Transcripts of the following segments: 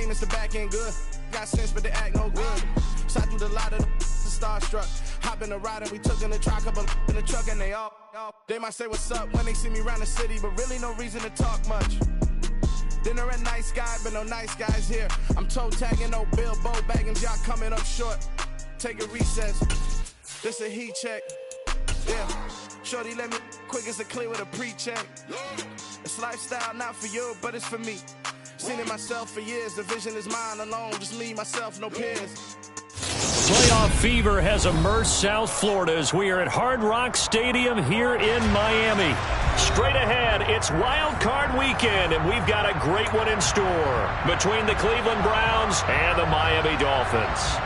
demons, the back ain't good. Got sense, but they act no good. Shot through the lot of the starstruck. Hop in the ride and we took in the truck, couple in the truck, and they all. They might say what's up when they see me around the city, but really no reason to talk much. Dinner at nice guy, but no nice guys here. I'm toe tagging, no Bilbo bagging, y'all coming up short. Take a recess. This a heat check. Yeah. Shorty let me quick as a clear with a pre-check. It's lifestyle, not for you, but it's for me. Seen it myself for years. The vision is mine alone. Just me, myself, no peers. Playoff fever has immersed South Florida as we are at Hard Rock Stadium here in Miami. Straight ahead, it's Wild Card Weekend, and we've got a great one in store between the Cleveland Browns and the Miami Dolphins.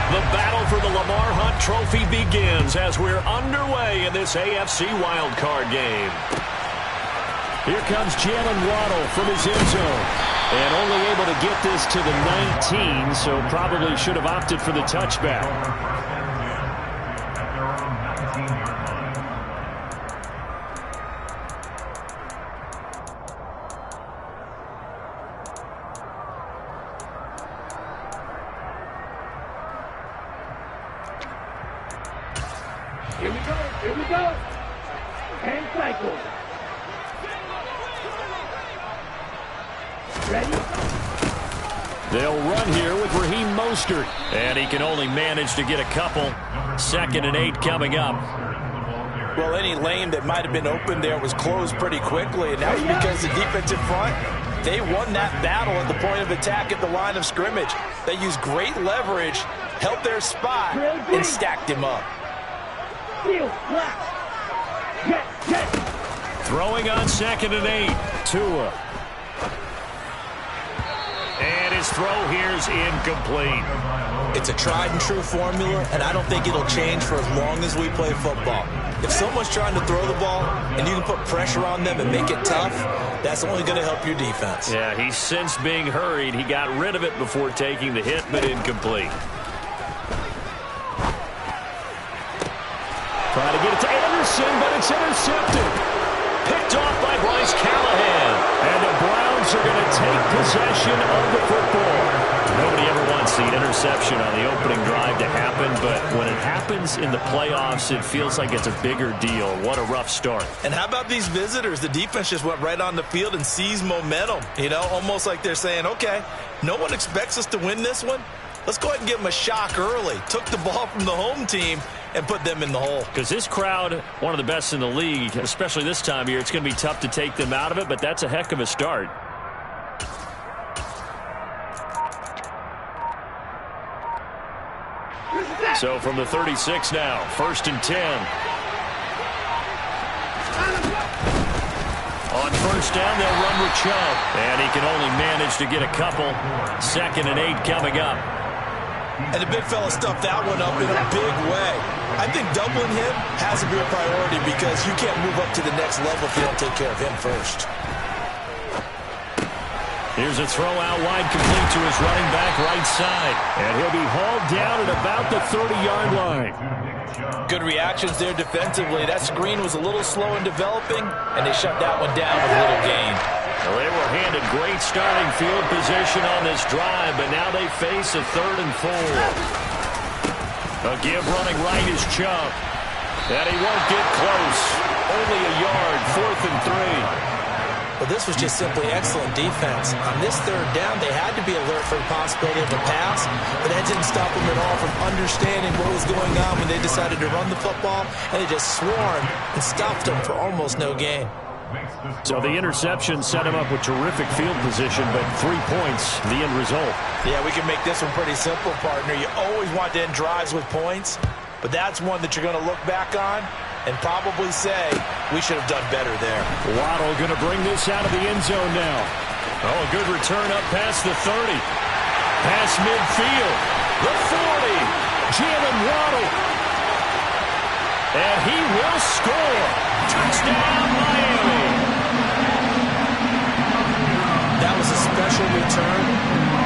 The battle for the Lamar Hunt Trophy begins as we're underway in this AFC wildcard game. Here comes Gm1 from his end zone. And only able to get this to the 19, so probably should have opted for the touchback. Here we go. And cycle. Ready? They'll run here with Raheem Mostert. And he can only manage to get a couple. 2nd and 8 coming up. Well, any lane that might have been open there was closed pretty quickly, and that was because the defensive front, they won that battle at the point of attack at the line of scrimmage. They used great leverage, held their spot, and stacked him up. Throwing on 2nd and 8. Tua. And his throw here is incomplete. It's a tried-and-true formula, and I don't think it'll change for as long as we play football. If someone's trying to throw the ball and you can put pressure on them and make it tough, that's only going to help your defense. Yeah, he's since being hurried. He got rid of it before taking the hit, but incomplete. Trying to get it to Anderson, but it's intercepted. Picked off by Bryce Callahan. And the Browns are going to take possession of the football. Nobody ever wants the interception on the opening drive to happen, but when it happens in the playoffs, it feels like it's a bigger deal. What a rough start. And how about these visitors? The defense just went right on the field and seized momentum. You know, almost like they're saying, okay, no one expects us to win this one. Let's go ahead and give them a shock early. Took the ball from the home team and put them in the hole. Because this crowd, one of the best in the league, especially this time of year, it's going to be tough to take them out of it, but that's a heck of a start. So from the 36 now, 1st and 10. On 1st down, they'll run with Chubb. And he can only manage to get a couple. 2nd and 8 coming up. And the big fella stuffed that one up in a big way. I think doubling him has to be a priority because you can't move up to the next level if you don't take care of him first. Here's a throw out wide, complete to his running back right side. And he'll be hauled down at about the 30-yard line. Good reactions there defensively. That screen was a little slow in developing, and they shut that one down with a little gain. Well, they were handed great starting field position on this drive, but now they face a 3rd and 4. A give running right is Chubb. And he won't get close. Only a yard, 4th and 3. But this was just simply excellent defense. On this 3rd down, they had to be alert for the possibility of a pass, but that didn't stop them at all from understanding what was going on when they decided to run the football, and they just swarmed and stopped them for almost no gain. So the interception set him up with terrific field position, but 3 points, the end result. Yeah, we can make this one pretty simple, partner. You always want to end drives with points, but that's one that you're going to look back on and probably say, we should have done better there. Waddle going to bring this out of the end zone now. Oh, a good return up past the 30. Past midfield. The 40. Jalen Waddle. And he will score. Touchdown, Miami. That was a special return,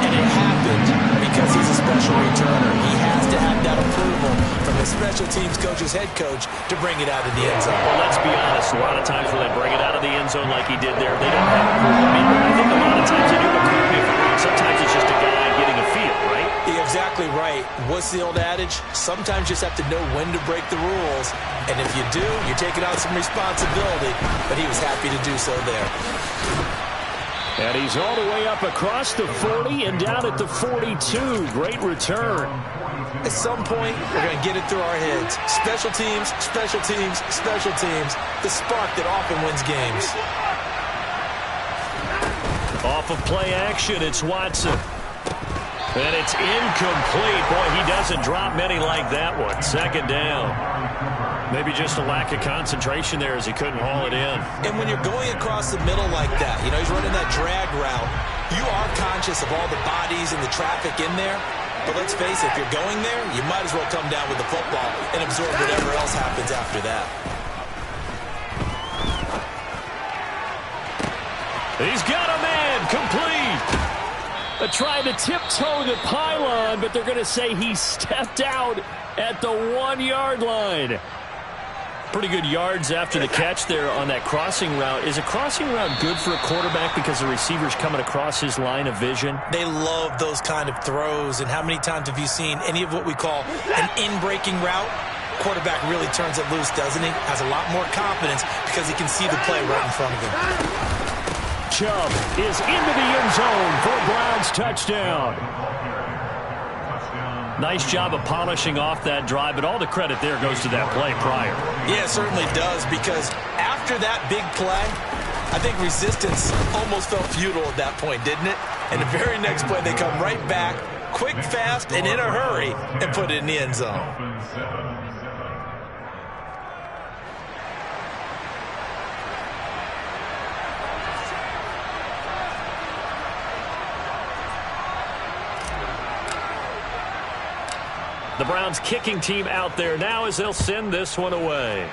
and it happened because he's a special returner. He has to have that approval from his special teams coach's head coach to bring it out of the end zone. Well, let's be honest. A lot of times when they bring it out of the end zone like he did there, they don't have approval. I mean, I think a lot of times they do approve me for it. Sometimes it's just a guy getting a feel, right? You're exactly right. What's the old adage? Sometimes you just have to know when to break the rules. And if you do, you're taking on some responsibility. But he was happy to do so there. And he's all the way up across the 40 and down at the 42. Great return. At some point, we're going to get it through our heads. Special teams, special teams, special teams. The spark that often wins games. Off of play action, it's Watson. And it's incomplete. Boy, he doesn't drop many like that one. Second down. Maybe just a lack of concentration there as he couldn't haul it in. And when you're going across the middle like that, you know, he's running that drag route, you are conscious of all the bodies and the traffic in there. But let's face it, if you're going there, you might as well come down with the football and absorb whatever else happens after that. He's got a man, complete. Trying to tiptoe the pylon, but they're going to say he stepped out at the 1-yard line. Pretty good yards after the catch there on that crossing route. Is a crossing route good for a quarterback because the receiver's coming across his line of vision? They love those kind of throws. And how many times have you seen any of what we call an in-breaking route? Quarterback really turns it loose, doesn't he? Has a lot more confidence because he can see the play right in front of him. Chubb is into the end zone for a Browns touchdown. Nice job of polishing off that drive, but all the credit there goes to that play prior. Yeah, it certainly does, because after that big play, I think resistance almost felt futile at that point, didn't it? And the very next play, they come right back, quick, fast, and in a hurry, and put it in the end zone. The Browns kicking team out there now as they'll send this one away.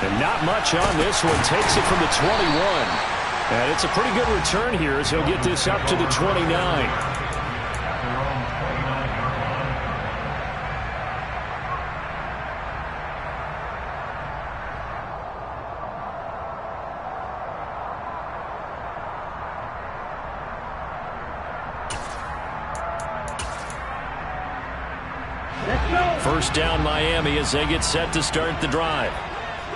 And not much on this one. Takes it from the 21. And it's a pretty good return here as he'll get this up to the 29. First down Miami as they get set to start the drive.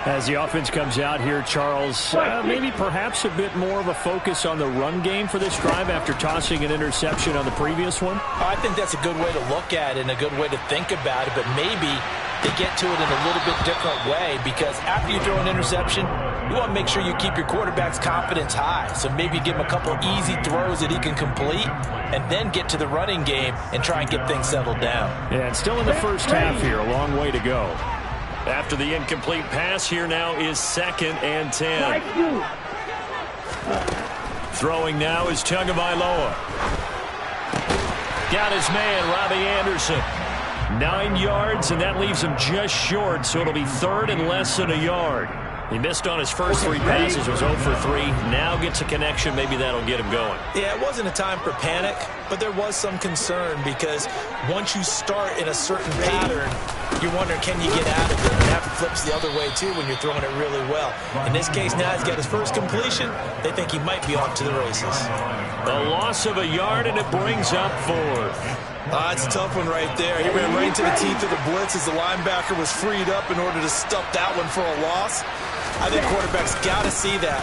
As the offense comes out here, Charles, maybe perhaps a bit more of a focus on the run game for this drive after tossing an interception on the previous one? I think that's a good way to look at it and a good way to think about it, but maybe they get to it in a little bit different way, because after you throw an interception, you want to make sure you keep your quarterback's confidence high. So maybe give him a couple easy throws that he can complete and then get to the running game and try and get things settled down. Yeah, and still in the first half here, a long way to go. After the incomplete pass, here now is 2nd and 10. Throwing now is Tagovailoa. Got his man, Robbie Anderson. 9 yards, and that leaves him just short, so it'll be 3rd and less than a yard. He missed on his first 3 passes, was 0 for 3. Now gets a connection. Maybe that'll get him going. Yeah, it wasn't a time for panic, but there was some concern, because once you start in a certain pattern, you're wondering, can you get out of it? And that flips the other way, too, when you're throwing it really well. In this case, now he's got his first completion. They think he might be off to the races. A loss of a yard, and it brings up 4th. It's a tough one right there. He ran right into the teeth of the blitz as the linebacker was freed up in order to stuff that one for a loss. I think quarterbacks got to see that.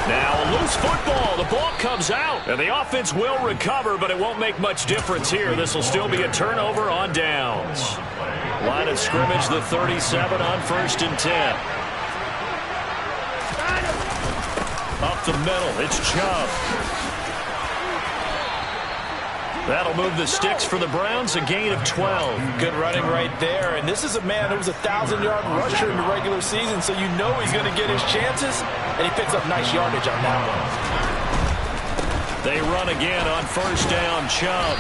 Now a loose football. The ball comes out, and the offense will recover, but it won't make much difference here. This will still be a turnover on downs. Line of scrimmage, the 37 on 1st and 10. Up the middle, it's Chubb. That'll move the sticks for the Browns, a gain of 12. Good running right there. And this is a man who was a 1,000-yard rusher in the regular season, so you know he's going to get his chances, and he picks up nice yardage on that one. They run again on 1st down, Chubb.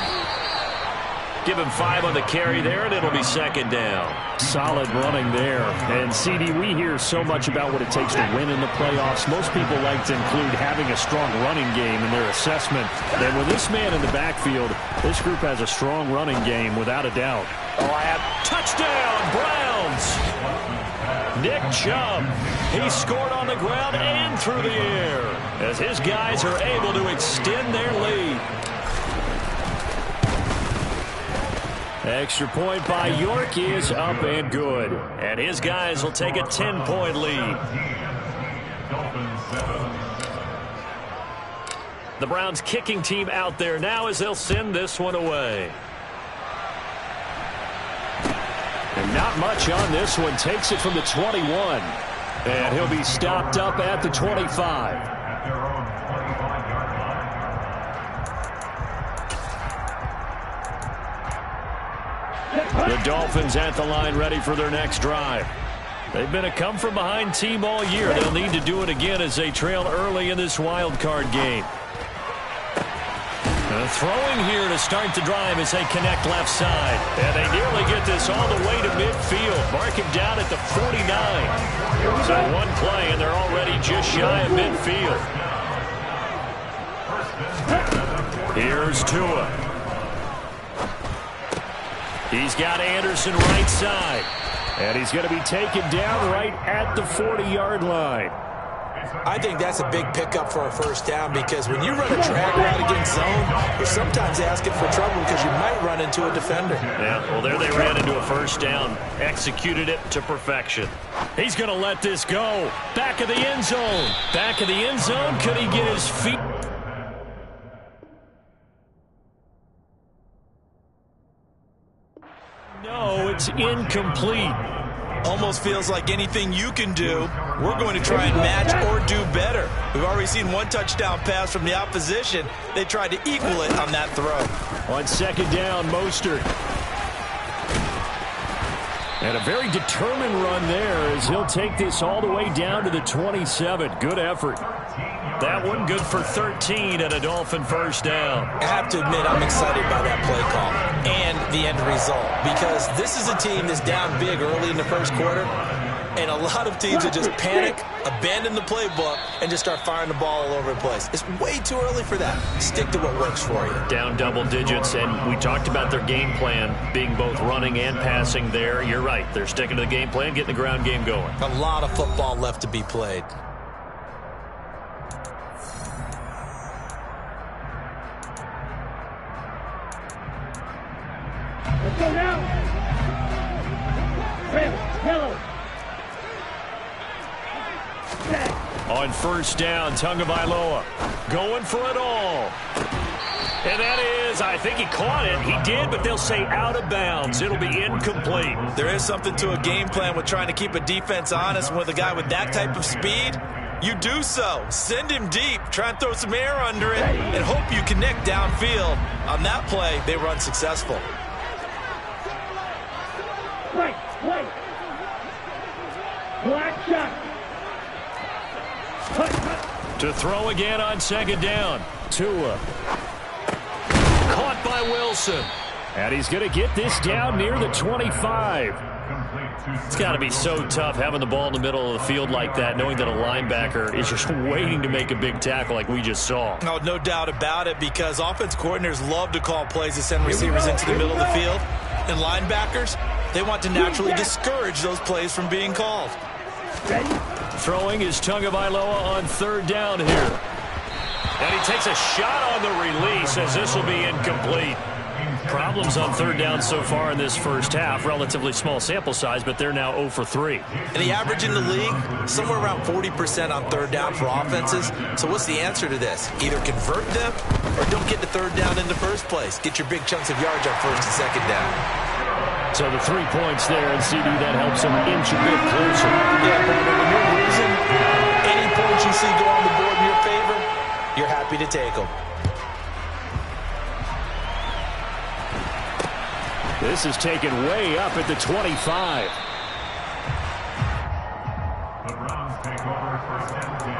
Give him 5 on the carry there, and it'll be second down. Solid running there. And, CD, we hear so much about what it takes to win in the playoffs. Most people like to include having a strong running game in their assessment. And with this man in the backfield, this group has a strong running game without a doubt. Touchdown, Browns! Nick Chubb, he scored on the ground and through the air as his guys are able to extend their lead. Extra point by York is up and good. And his guys will take a 10-point lead. The Browns kicking team out there now as they'll send this one away. And not much on this one. Takes it from the 21. And he'll be stopped up at the 25. The Dolphins at the line ready for their next drive. They've been a come-from-behind team all year. They'll need to do it again as they trail early in this wild card game. Throwing here to start the drive as they connect left side. And they nearly get this all the way to midfield. Mark him down at the 49. So one play, and they're already just shy of midfield. Here's Tua. He's got Anderson right side. And he's going to be taken down right at the 40-yard line. I think that's a big pickup for a first down because when you run a drag route against zone, you're sometimes asking for trouble because you might run into a defender. Yeah, well, there they ran into a first down. Executed it to perfection. He's going to let this go. Back of the end zone. Back of the end zone. Could he get his feet? No, it's incomplete. Almost feels like anything you can do, we're going to try and match or do better. We've already seen one touchdown pass from the opposition. They tried to equal it on that throw. On second down, Mostert. And a very determined run there as he'll take this all the way down to the 27. Good effort. That one good for 13 and a Dolphin first down. I have to admit I'm excited by that play call and the end result because this is a team that's down big early in the first quarter, and a lot of teams that just panic, abandon the playbook, and just start firing the ball all over the place. It's way too early for that. Stick to what works for you. Down double digits, and we talked about their game plan being both running and passing there. You're right. They're sticking to the game plan, getting the ground game going. A lot of football left to be played. Let's go now. Red, yellow. On first down, Tagovailoa going for it all. And that is, I think he caught it. He did, but they'll say out of bounds. It'll be incomplete. There is something to a game plan with trying to keep a defense honest. With a guy with that type of speed, you do so. Send him deep. Try and throw some air under it and hope you connect downfield. On that play, they run successful. White. Black shot. To throw again on second down. Tua. Caught by Wilson. And he's going to get this down near the 25. It's got to be so tough having the ball in the middle of the field like that, knowing that a linebacker is just waiting to make a big tackle like we just saw. No doubt about it, because offense coordinators love to call plays to send receivers into the middle of the field. And linebackers, they want to naturally discourage those plays from being called. Throwing is Tagovailoa on third down here. And he takes a shot on the release as this will be incomplete. Problems on third down so far in this first half. Relatively small sample size, but they're now 0 for 3. And the average in the league, somewhere around 40% on third down for offenses. So what's the answer to this? Either convert them or don't get to third down in the first place. Get your big chunks of yards on first and second down. So the 3 points there, and CD, that helps them inch a bit closer. Yeah, but when you're losing, any points you see go on the board in your favor, you're happy to take them. This is taken way up at the 25. The Browns take over first and 10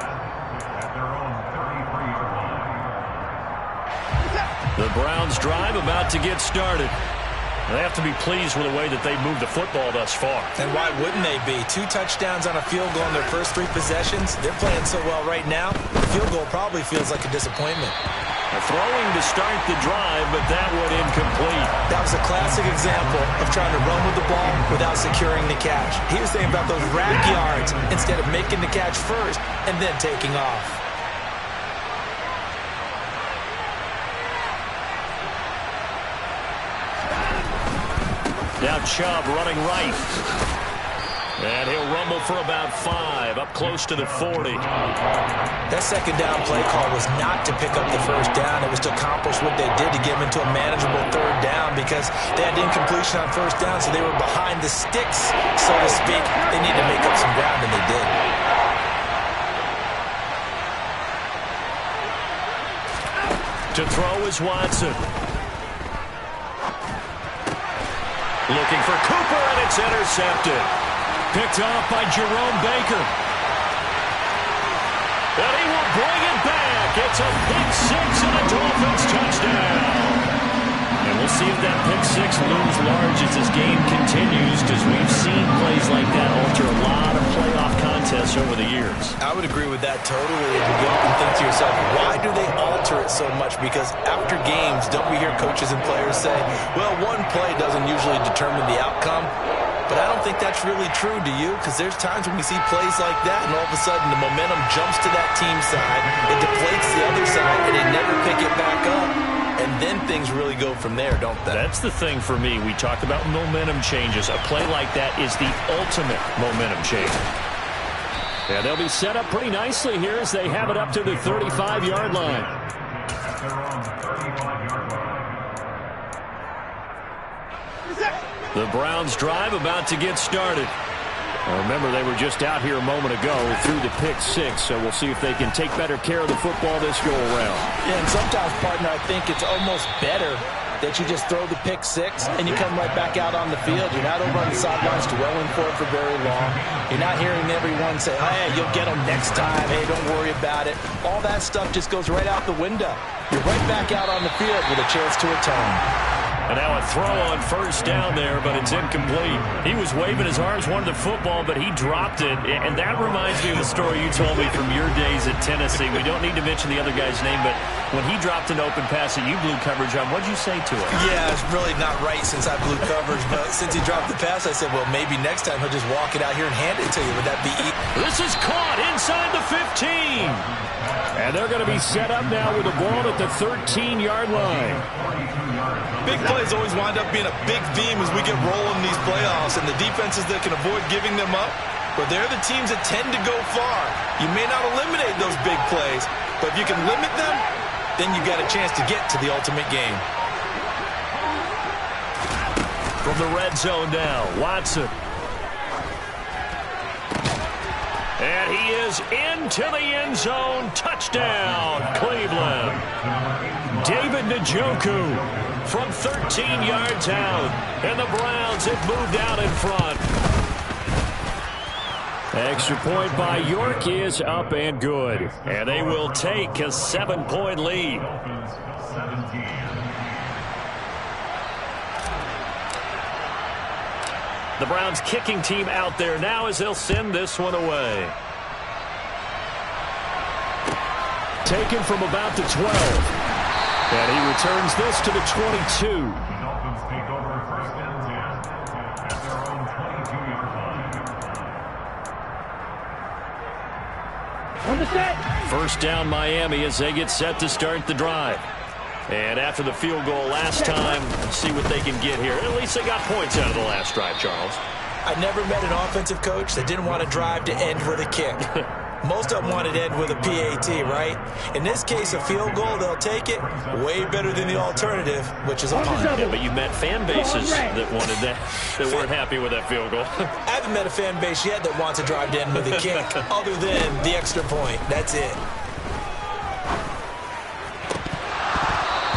at their own 33-yard line. The Browns drive about to get started. They have to be pleased with the way that they've moved the football thus far. And why wouldn't they be? 2 touchdowns on a field goal in their first 3 possessions. They're playing so well right now, the field goal probably feels like a disappointment. Throwing to start the drive, but that one incomplete. That was a classic example of trying to run with the ball without securing the catch. He was thinking about those rack yards instead of making the catch first and then taking off. Now Chubb running right. And he'll rumble for about 5, up close to the 40. That second down play call was not to pick up the first down. It was to accomplish what they did to get them into a manageable third down because they had incompletion on first down, so they were behind the sticks, so to speak. They needed to make up some ground, and they did. To throw is Watson. Looking for Cooper, and it's intercepted. Picked off by Jerome Baker. And he will bring it back. It's a pick 6 and a Dolphins touchdown. And we'll see if that pick 6 looms large as this game continues, because we've seen plays like that alter a lot of playoff contests over the years. I would agree with that totally. You go and think to yourself, why do they alter it so much? Because after games, don't we hear coaches and players say, well, one play doesn't usually determine the outcome? But I don't think that's really true, do you? Because there's times when we see plays like that, and all of a sudden the momentum jumps to that team side, it deflates the other side, and they never pick it back up. And then things really go from there, don't they? That's the thing for me. We talk about momentum changes. A play like that is the ultimate momentum change. Yeah, they'll be set up pretty nicely here as they have it up to the 35-yard line. At their own 35-yard line. The Browns drive about to get started. Now remember, they were just out here a moment ago through the pick 6, so we'll see if they can take better care of the football this go-around. Yeah, and sometimes, partner, I think it's almost better that you just throw the pick 6 and you come right back out on the field. You're not over on the sidelines dwelling for it for very long. You're not hearing everyone say, hey, you'll get them next time. Hey, don't worry about it. All that stuff just goes right out the window. You're right back out on the field with a chance to atone. And now a throw on first down there, but it's incomplete. He was waving his arms, wanted the football, but he dropped it. And that reminds me of the story you told me from your days at Tennessee. We don't need to mention the other guy's name, but when he dropped an open pass that you blew coverage on, what'd you say to him? Yeah, it's really not right since I blew coverage, but since he dropped the pass, I said, well, maybe next time he'll just walk it out here and hand it to you. Would that be easy? This is caught inside the 15. And they're going to be set up now with the ball at the 13-yard line. Big plays always wind up being a big theme as we get rolling in these playoffs, and the defenses that can avoid giving them up, but they're the teams that tend to go far. You may not eliminate those big plays, but if you can limit them, then you got a chance to get to the ultimate game. From the red zone now, Watson. And he is into the end zone. Touchdown, Cleveland. David Njoku from 13 yards out. And the Browns have moved out in front. Extra point by York is up and good. And they will take a 7-point lead. The Browns kicking team out there now as they'll send this one away. Taken from about the 12. And he returns this to the 22. The Dolphins take over first and 10 at their own 22-yard line. On the set. First down Miami as they get set to start the drive. And after the field goal last time, see what they can get here. At least they got points out of the last drive, Charles. I never met an offensive coach that didn't want to drive to end with a kick. Most of them wanted to end with a PAT, right? In this case, a field goal, they'll take it. Way better than the alternative, which is a punt. Yeah, but you met fan bases that wanted that, that weren't happy with that field goal. I haven't met a fan base yet that wants to drive to end with a kick, other than the extra point. That's it.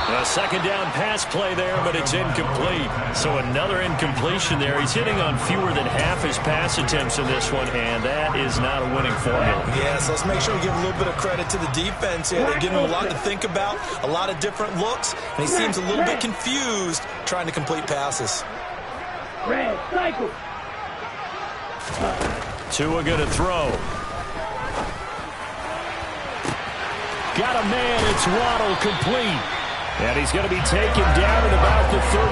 A A second down pass play there, but it's incomplete. So another incompletion there. He's hitting on fewer than half his pass attempts in this one, and that is not a winning formula. Yes, let's make sure we give a little bit of credit to the defense here. They're giving him a lot to think about, a lot of different looks, and he seems a little bit confused trying to complete passes. Red, cycle. Tua going to throw. Got a man, it's Waddle, complete. And he's going to be taken down at about the 33.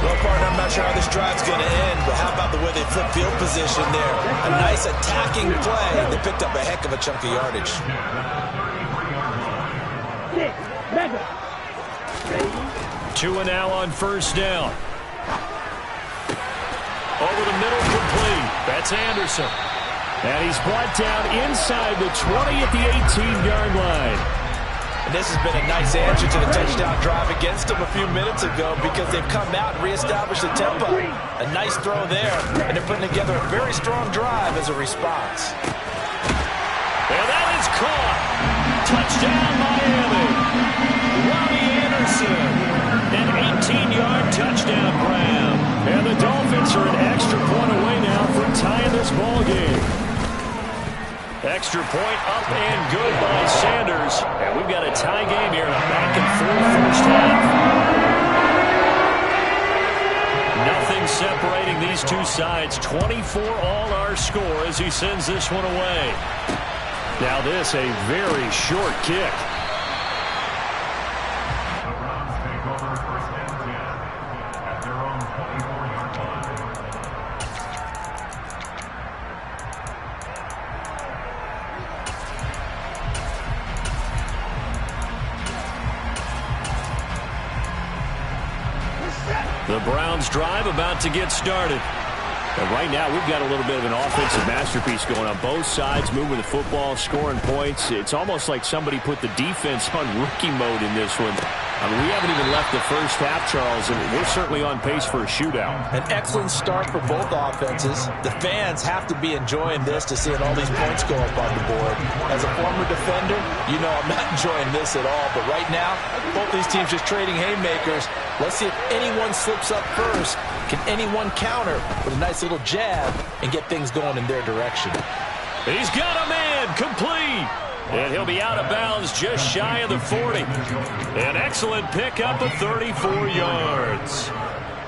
Well, partner, I'm not sure how this drive's going to end, but how about the way they flip field position there? A nice attacking play. They picked up a heck of a chunk of yardage. 6, mega. Tua now on first down. Over the middle, complete. That's Anderson. And he's brought down inside the 20 at the 18-yard line. And this has been a nice answer to the touchdown drive against them a few minutes ago because they've come out and reestablished the tempo. A nice throw there, and they're putting together a very strong drive as a response. And that is caught. Touchdown, Miami. Robbie Anderson. An 18-yard touchdown grab. And the Dolphins are an extra point away now from tying this ball game. Extra point up and good by Sanders. And we've got a tie game here in a back-and-forth first half. Nothing separating these two sides. 24 all our score as he sends this one away. Now this, a very short kick. The Browns take over first and 10 at their own 24-yard line. The Browns drive about to get started. And right now, we've got a little bit of an offensive masterpiece going on both sides, moving the football, scoring points. It's almost like somebody put the defense on rookie mode in this one. I mean, we haven't even left the first half, Charles, and we're certainly on pace for a shootout. An excellent start for both offenses. The fans have to be enjoying this to seeing all these points go up on the board. As a former defender, you know I'm not enjoying this at all. But right now, both these teams just trading haymakers. Let's see if anyone slips up first. Can anyone counter with a nice little jab and get things going in their direction? He's got a man, complete. And he'll be out of bounds just shy of the 40. An excellent pickup of 34 yards.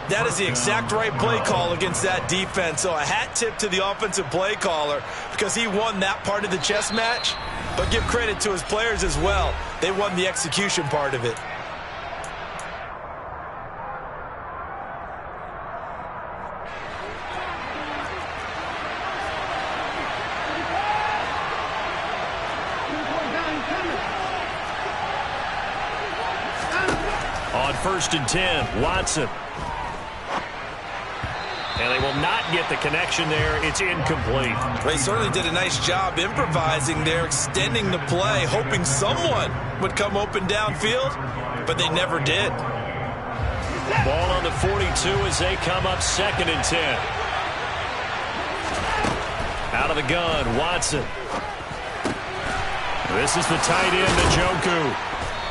That is the exact right play call against that defense. So a hat tip to the offensive play caller because he won that part of the chess match. But give credit to his players as well. They won the execution part of it. On first and 10, Watson. And they will not get the connection there. It's incomplete. They certainly did a nice job improvising there, extending the play, hoping someone would come open downfield, but they never did. Ball on the 42 as they come up second and 10. Out of the gun, Watson. This is the tight end, Njoku.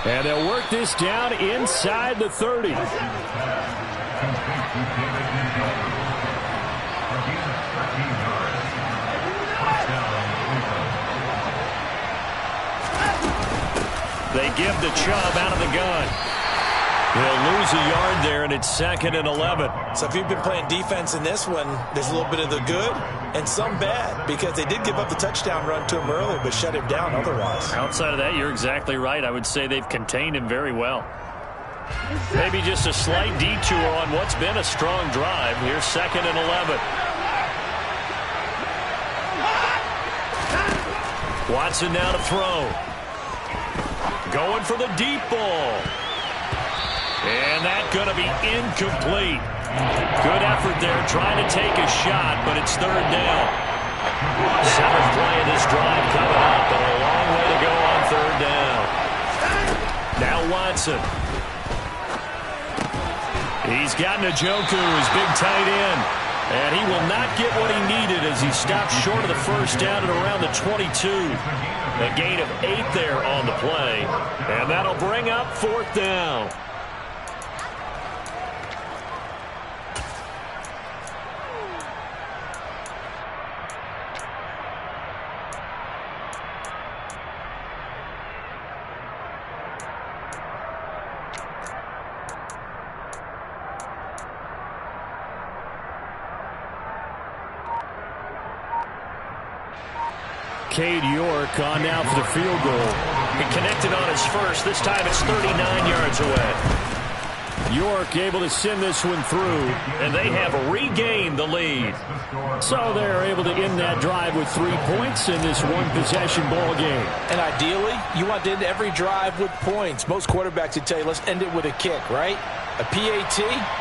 And they'll work this down inside the 30. They give the Chubb out of the gun. They'll lose a yard there, and it's second and 11. So if you've been playing defense in this one, there's a little bit of the good and some bad because they did give up the touchdown run to him earlier but shut him down otherwise. Outside of that, you're exactly right. I would say they've contained him very well. Maybe just a slight detour on what's been a strong drive. Here's second and 11. Watson now to throw. Going for the deep ball. And that's going to be incomplete. Good effort there trying to take a shot, but it's third down. Seventh play of this drive coming up, and a long way to go on third down. Now Watson. He's got Njoku, his big tight end. And he will not get what he needed as he stopped short of the first down at around the 22. A gain of 8 there on the play. And that'll bring up 4th down. Cade York on now for the field goal. He connected on his first. This time it's 39 yards away. York able to send this one through. And they have regained the lead. So they're able to end that drive with 3 points in this one-possession ball game. And ideally, you want to end every drive with points. Most quarterbacks would tell you, let's end it with a kick, right? A PAT,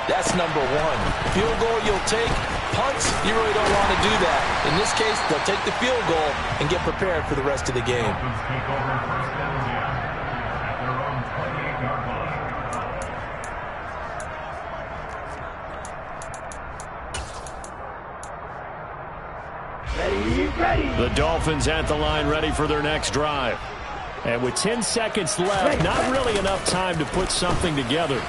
that's number 1. Field goal you'll take. Punts, you really don't want to do that. In this case, they'll take the field goal and get prepared for the rest of the game. Take over first and 10 at their own 28-yard line. The Dolphins at the line ready for their next drive. And with 10 seconds left, not really enough time to put something together.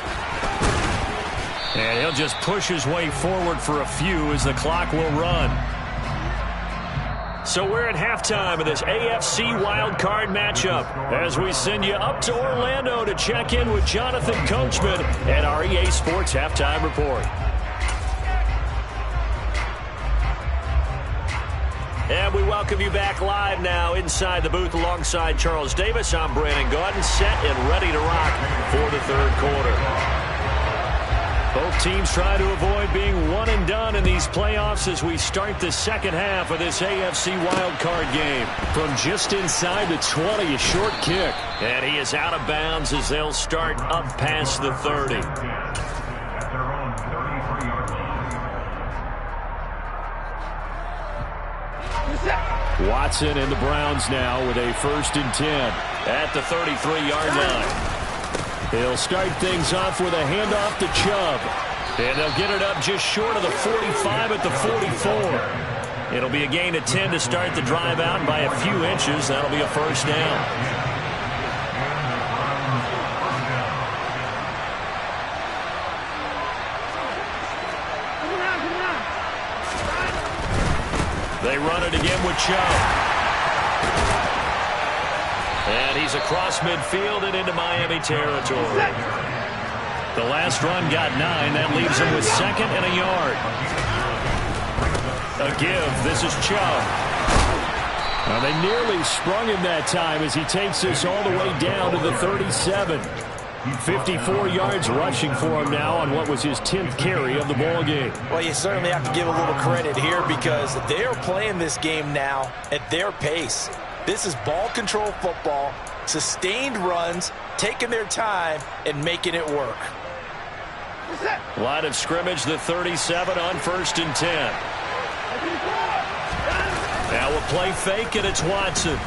And he'll just push his way forward for a few as the clock will run. So we're at halftime of this AFC wildcard matchup as we send you up to Orlando to check in with Jonathan Coachman and our EA Sports Halftime Report. And we welcome you back live now inside the booth alongside Charles Davis. I'm Brandon Gaudin, set and ready to rock for the third quarter. Both teams try to avoid being one and done in these playoffs as we start the second half of this AFC wildcard game. From just inside the 20, a short kick. And he is out of bounds as they'll start up past the 30. At their own 33-yard line. Watson and the Browns now with a 1st and 10. At the 33-yard line. They'll start things off with a handoff to Chubb. And they'll get it up just short of the 45 at the 44. It'll be a gain of 10 to start the drive out, and by a few inches, that'll be a first down. They run it again with Chubb. And he's across midfield and into Miami territory. The last run got 9. That leaves him with 2nd and a yard. A give. This is Chubb. Now they nearly sprung him that time as he takes this all the way down to the 37. 54 yards rushing for him now on what was his 10th carry of the ball game. Well, you certainly have to give a little credit here because they are playing this game now at their pace. This is ball control football, sustained runs, taking their time, and making it work. Line of scrimmage, the 37 on 1st and 10. Now a play fake, and it's Watson.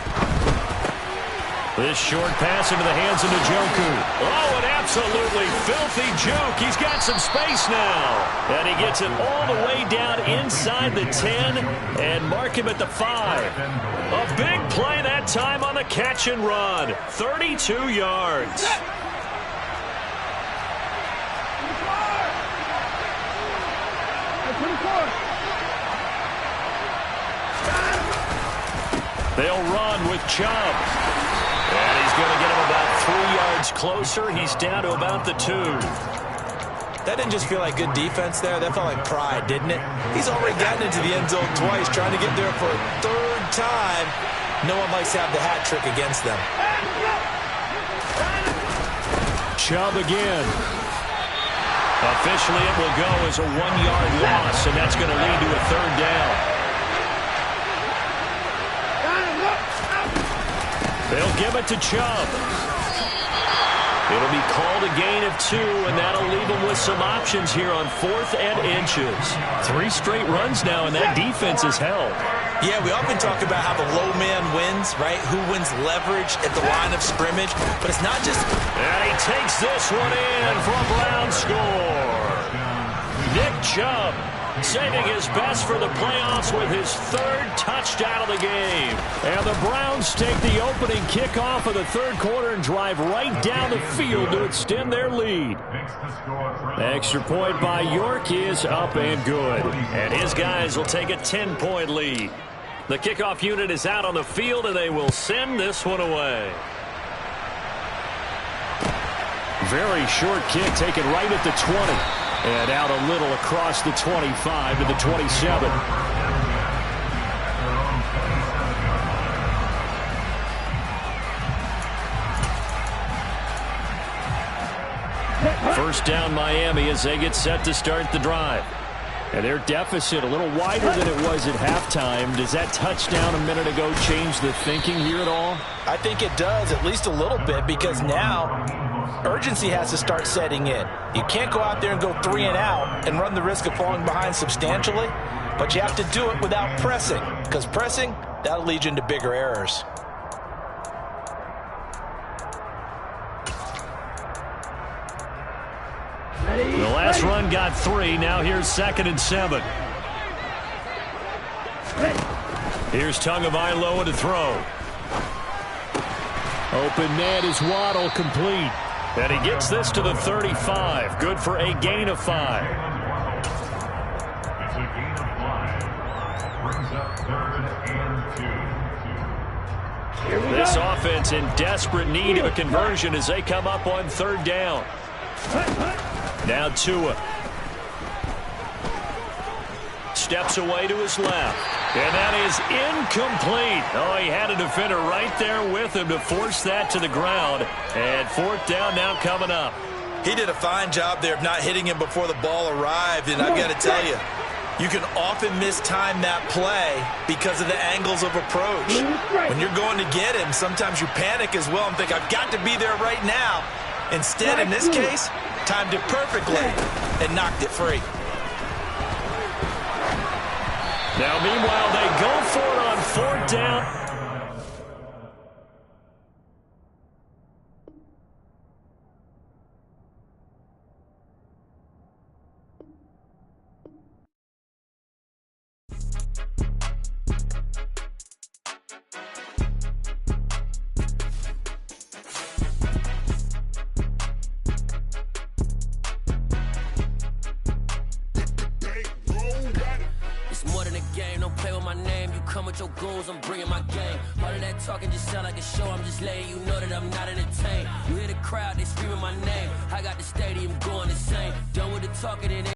This short pass into the hands of Njoku. Oh, an absolutely filthy juke. He's got some space now. And he gets it all the way down inside the 10 and mark him at the 5. A big play that time on the catch and run. 32 yards. They'll run with Chubb. And he's going to get him about 3 yards closer. He's down to about the 2. That didn't just feel like good defense there. That felt like pride, didn't it? He's already gotten into the end zone twice, trying to get there for a 3rd time. No one likes to have the hat trick against them. Chubb again. Officially, it will go as a 1-yard loss, and that's going to lead to a 3rd down. They'll give it to Chubb. It'll be called a gain of 2, and that'll leave them with some options here on 4th and inches. 3 straight runs now, and that defense is held. Yeah, we often talk about how the low man wins, right? Who wins leverage at the line of scrimmage. But it's not just... And he takes this one in for a Brown score. Nick Chubb saving his best for the playoffs with his third touchdown of the game. And the Browns take the opening kickoff of the third quarter and drive right down the field to extend their lead. Extra point by York is up and good. And his guys will take a 10-point lead. The kickoff unit is out on the field, and they will send this one away. Very short kick taken right at the 20. And out a little across the 25 to the 27. First down Miami as they get set to start the drive. And their deficit a little wider than it was at halftime. Does that touchdown a minute ago change the thinking here at all? I think it does, at least a little bit, because now urgency has to start setting in. You can't go out there and go 3 and out and run the risk of falling behind substantially, but you have to do it without pressing, because pressing, that'll lead you into bigger errors. The last run got 3. Now here's 2nd and 7. Here's Tagovailoa to throw. Open net is Waddle, complete. And he gets this to the 35. Good for a gain of 5. It's a gain of 5. Brings up 3rd and 2. This offense in desperate need of a conversion as they come up on 3rd down. Now Tua. Steps away to his left. And that is incomplete. Oh, he had a defender right there with him to force that to the ground. And 4th down now coming up. He did a fine job there of not hitting him before the ball arrived, and I've got to tell you, you can often mistime that play because of the angles of approach. When you're going to get him, sometimes you panic as well and think, I've got to be there right now. Instead, in this case, timed it perfectly and knocked it free. Now, meanwhile, they go for it on 4th down. Your goals, I'm bringing my game. All of that talking just sound like a show. I'm just letting you know that I'm not entertained. You hear the crowd, they screaming my name. I got the stadium going insane. Done with the talking and